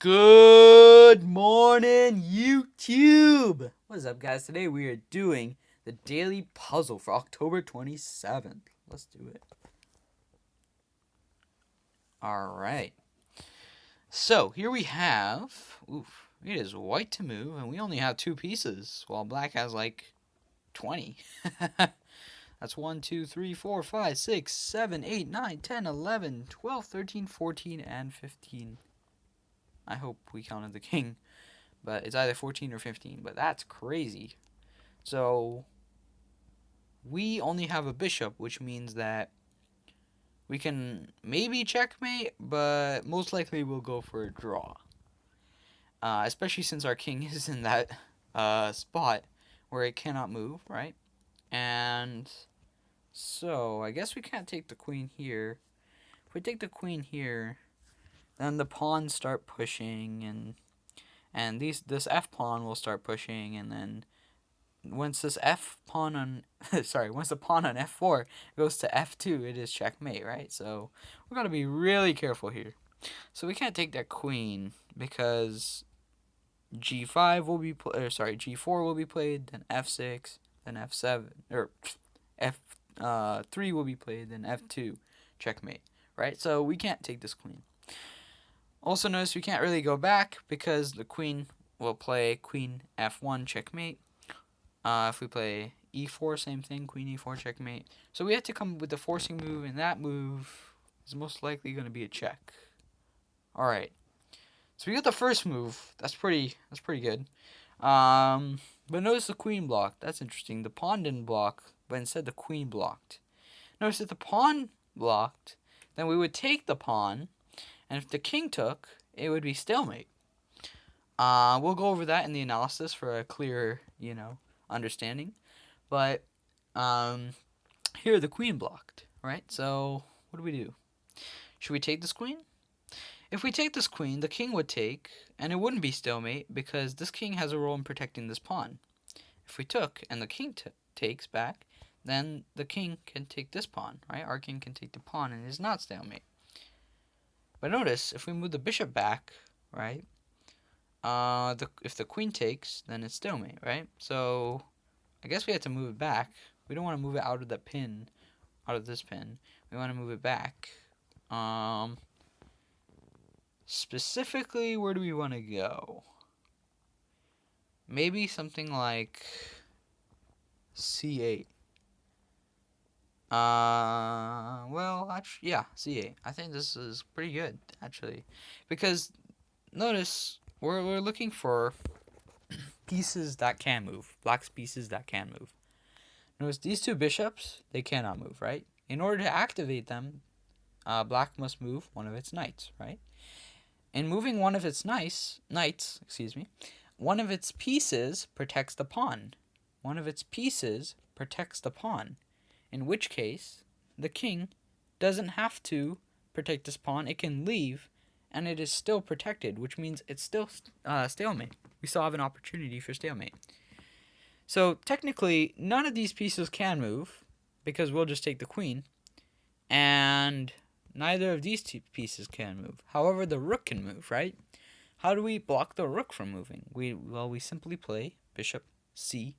Good morning, YouTube! What is up, guys? Today we are doing the daily puzzle for October 27th. Let's do it. Alright. So, here we have... it is white to move, and we only have 2 pieces, while black has, 20. That's 1, 2, 3, 4, 5, 6, 7, 8, 9, 10, 11, 12, 13, 14, and 15. I hope we counted the king. But it's either 14 or 15. But that's crazy. So we only have a bishop, which means that we can maybe checkmate, but most likely we'll go for a draw. Especially since our king is in that spot where it cannot move, right? And so I guess we can't take the queen here. If we take the queen here, then the pawns start pushing, and this f pawn will start pushing, and then once this f pawn on once the pawn on f4 goes to f2, it is checkmate, right? So we're gonna be really careful here. So we can't take that queen because g5 will be g4 will be played, then f6, then f7, or f3 will be played, then f2, checkmate, right? So we can't take this queen. Also notice we can't really go back because the queen will play queen f1 checkmate. If we play e4, same thing, queen e4 checkmate. So we have to come up with a forcing move, and that move is most likely going to be a check. All right. So we got the first move. That's pretty good. But notice the queen blocked. That's interesting. The pawn didn't block, but instead the queen blocked. Notice if the pawn blocked, then we would take the pawn, and if the king took, it would be stalemate. We'll go over that in the analysis for a clearer, understanding. But here the queen blocked, right? So what do we do? Should we take this queen? If we take this queen, the king would take, and it wouldn't be stalemate because this king has a role in protecting this pawn. If we took and the king takes back, then the king can take this pawn, right? Our king can take the pawn and it is not stalemate. But notice, if we move the bishop back, right? If the queen takes, then it's stalemate, right? So I guess we have to move it back. We don't want to move it out of the pin, out of this pin. We want to move it back. Specifically, where do we want to go? Maybe something like c8. Well, actually, yeah, c8. I think this is pretty good, actually, because notice we're looking for pieces that can move. Black's pieces that can move. Notice these 2 bishops, they cannot move, right? In order to activate them, black must move one of its knights, right? In moving one of its knights, one of its pieces protects the pawn. One of its pieces protects the pawn. In which case, the king doesn't have to protect this pawn. It can leave, and it is still protected, which means it's still stalemate. We still have an opportunity for stalemate. So technically, none of these pieces can move because we'll just take the queen, and neither of these 2 pieces can move. However, the rook can move, right? How do we block the rook from moving? We simply play bishop c8.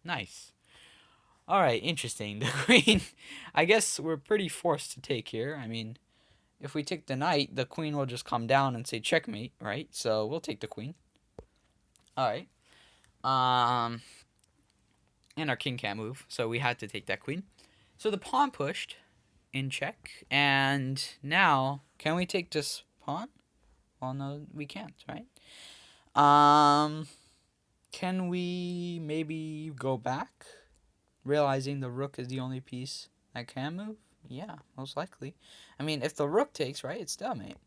Nice. All right, interesting. The queen, I guess we're pretty forced to take here. I mean, if we take the knight, the queen will just come down and say checkmate, right? So we'll take the queen. All right. And our king can't move, so we had to take that queen. So the pawn pushed in check, and now can we take this pawn? Well, no, we can't, right? Can we maybe go back, realizing the rook is the only piece that can move? Yeah, most likely. I mean, if the rook takes, right, it's stalemate.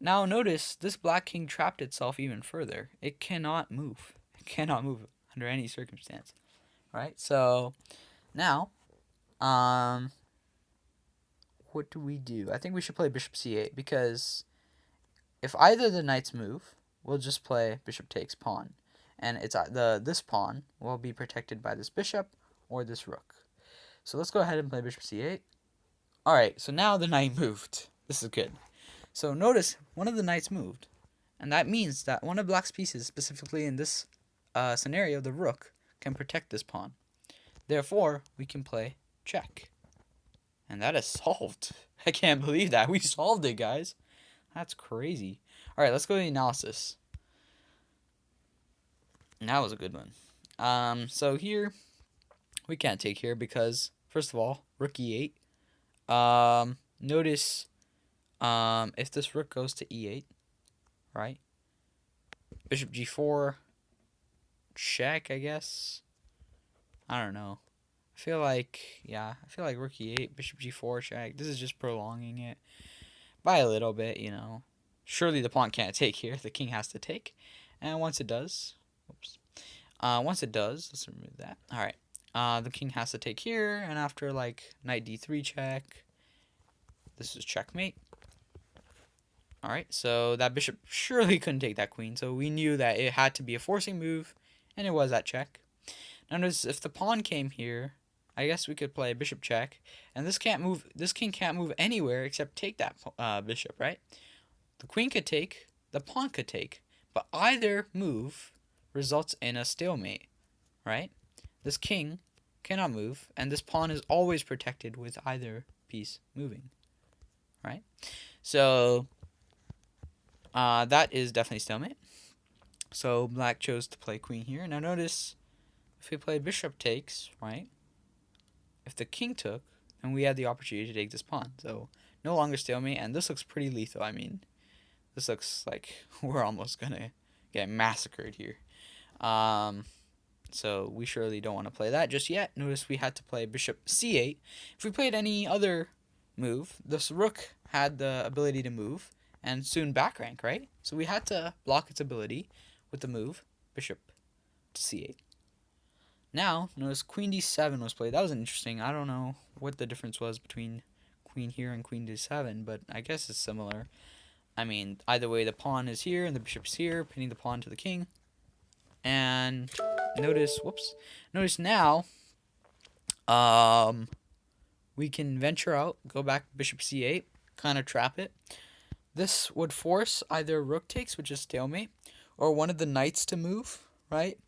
Now notice this black king trapped itself even further. It cannot move. It cannot move under any circumstance, right? So now, what do we do? I think we should play bishop c8 because if either of the knights move, we'll just play bishop takes pawn, and this pawn will be protected by this bishop or this rook. So let's go ahead and play bishop c8. All right, so now the knight moved. This is good. So notice one of the knights moved, and that means that one of black's pieces, specifically in this scenario, the rook, can protect this pawn. Therefore, we can play check. And that is solved. I can't believe that. We solved it, guys. That's crazy. Alright, let's go to the analysis. And that was a good one. So here, we can't take here because, first of all, rook e8. Notice if this rook goes to e8, right? Bishop g4, check, I guess. I don't know. I feel like rook e8, bishop g4, check. This is just prolonging it by a little bit, you know. Surely the pawn can't take here. The king has to take. And once it does, let's remove that. All right. The king has to take here, and after like knight d3 check, this is checkmate. All right. So that bishop surely couldn't take that queen. So we knew that it had to be a forcing move, and it was at check. Now notice if the pawn came here, I guess we could play bishop check, and this can't move. This king can't move anywhere except take that bishop, right? The queen could take, the pawn could take, but either move results in a stalemate, right? This king cannot move, and this pawn is always protected with either piece moving, right? So that is definitely stalemate. So black chose to play queen here. Now notice if we play bishop takes, right? If the king took, then we had the opportunity to take this pawn. So no longer stalemate, and this looks pretty lethal. I mean, this looks like we're almost gonna get massacred here. So we surely don't want to play that just yet. Notice we had to play bishop c8. If we played any other move, this rook had the ability to move and soon back rank, right? So we had to block its ability with the move bishop to c8. Now, notice queen d7 was played. That was interesting. I don't know what the difference was between queen here and queen d7, but I guess it's similar. I mean, either way, the pawn is here and the bishop's here, pinning the pawn to the king. And notice now, we can venture out, go back bishop c8, kind of trap it. This would force either rook takes, which is stalemate, or one of the knights to move, right?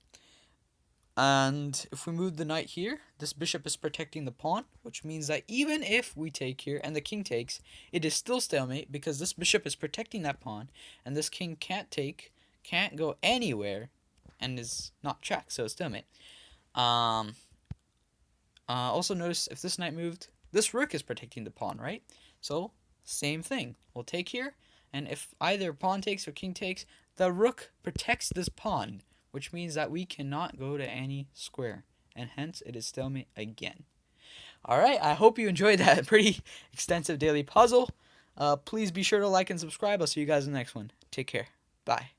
And if we move the knight here, this bishop is protecting the pawn, which means that even if we take here and the king takes, it is still stalemate because this bishop is protecting that pawn, and this king can't take, can't go anywhere, and is not checked, so it's stalemate. Also notice if this knight moved, this rook is protecting the pawn, right? So same thing. We'll take here, and if either pawn takes or king takes, the rook protects this pawn, which means that we cannot go to any square, and hence it is stalemate again. Alright, I hope you enjoyed that pretty extensive daily puzzle. Please be sure to like and subscribe. I'll see you guys in the next one. Take care. Bye.